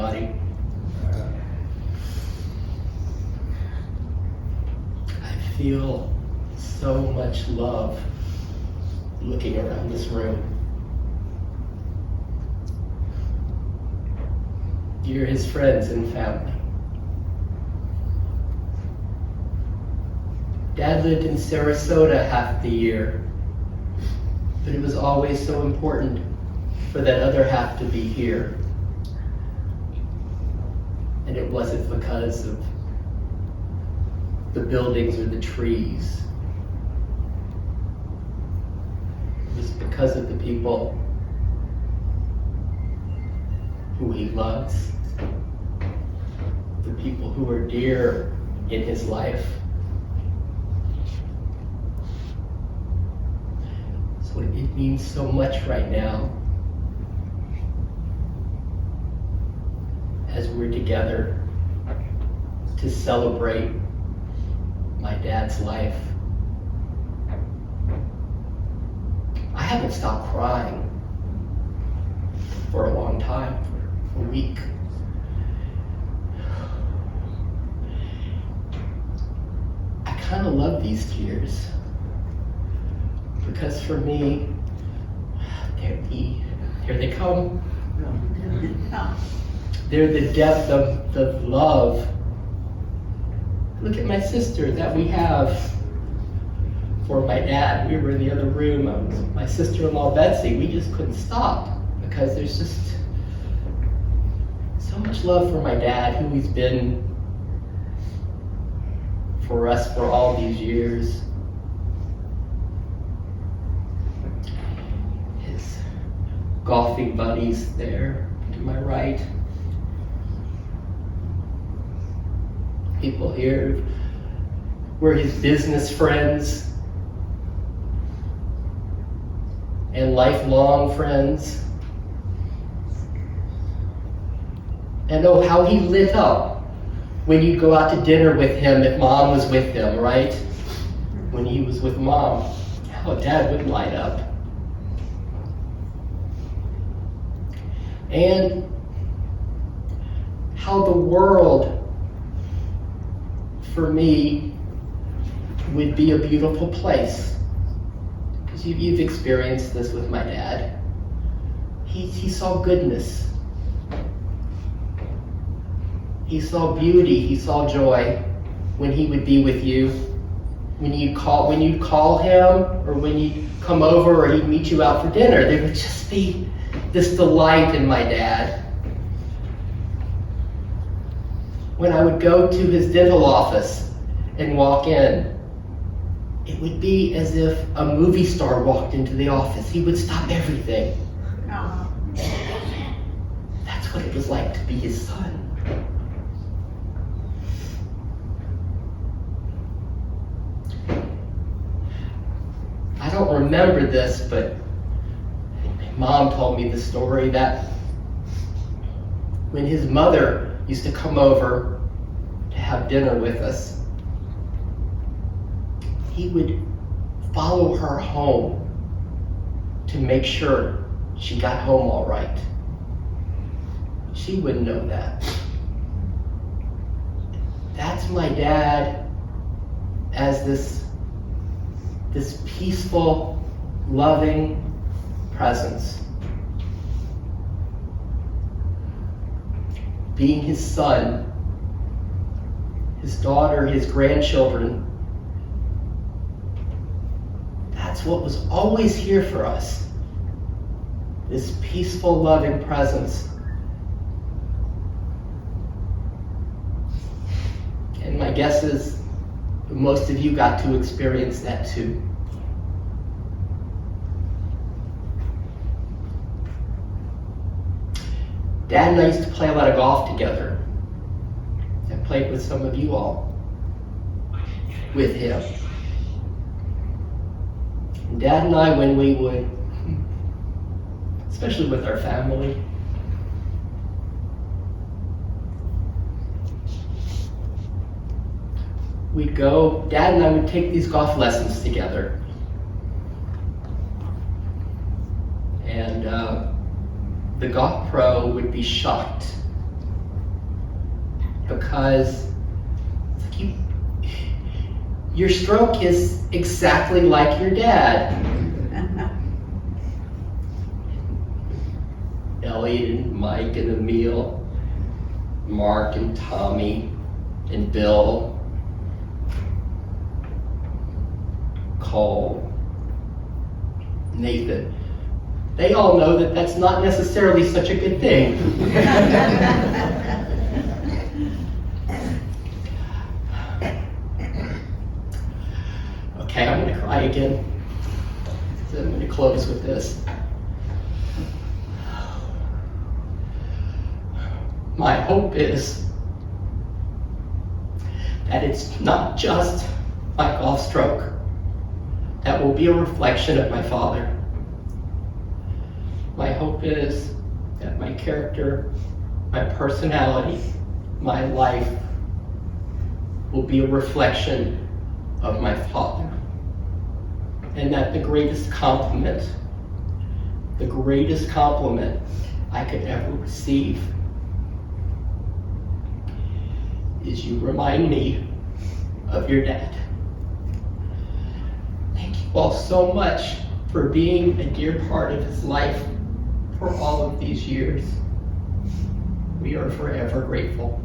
everybody. I feel so much love looking around this room. You're his friends and family. Dad lived in Sarasota half the year, but it was always so important for that other half to be here. And it wasn't because of the buildings or the trees. It was because of the people who he loves, the people who are dear in his life. So it means so much right now as we're together to celebrate my dad's life. I haven't stopped crying for a long time, for a week. I kind of love these tears because for me, here they come. They're the depth of the love. Look at my sister that we have for my dad. We were in the other room. My sister-in-law Betsy, we just couldn't stop because there's just so much love for my dad, who he's been for us for all these years. His golfing buddies there to my right. People here were his business friends and lifelong friends. And oh, how he lit up when you'd go out to dinner with him if mom was with him, right? When he was with mom, how dad would light up. And how the world for me would be a beautiful place. Because you've experienced this with my dad. He saw goodness. He saw beauty, he saw joy when he would be with you. When you'd call him, or when you'd come over, or he'd meet you out for dinner, there would just be this delight in my dad. When I would go to his dental office and walk in, it would be as if a movie star walked into the office. He would stop everything. That's what it was like to be his son. I don't remember this, but Mom told me the story that when his mother used to come over to have dinner with us, he would follow her home to make sure she got home all right. She wouldn't know that. That's my dad as this peaceful, loving presence. Being his son, his daughter, his grandchildren, that's what was always here for us. This peaceful, loving presence. And my guess is most of you got to experience that too. Dad and I used to play a lot of golf together. I played with some of you all, with him. And Dad and I, when we would, especially with our family, we'd go, Dad and I would take these golf lessons together. And the golf pro would be shocked because your stroke is exactly like your dad. Elliot and Mike and Emil, Mark and Tommy and Bill, Cole, Nathan. They all know that that's not necessarily such a good thing. Okay, I'm gonna cry again. So I'm gonna close with this. My hope is that it's not just my golf stroke that will be a reflection of my father. My hope is that my character, my personality, my life will be a reflection of my father. And that the greatest compliment I could ever receive is you remind me of your dad. Thank you all so much for being a dear part of his life for all of these years. We are forever grateful.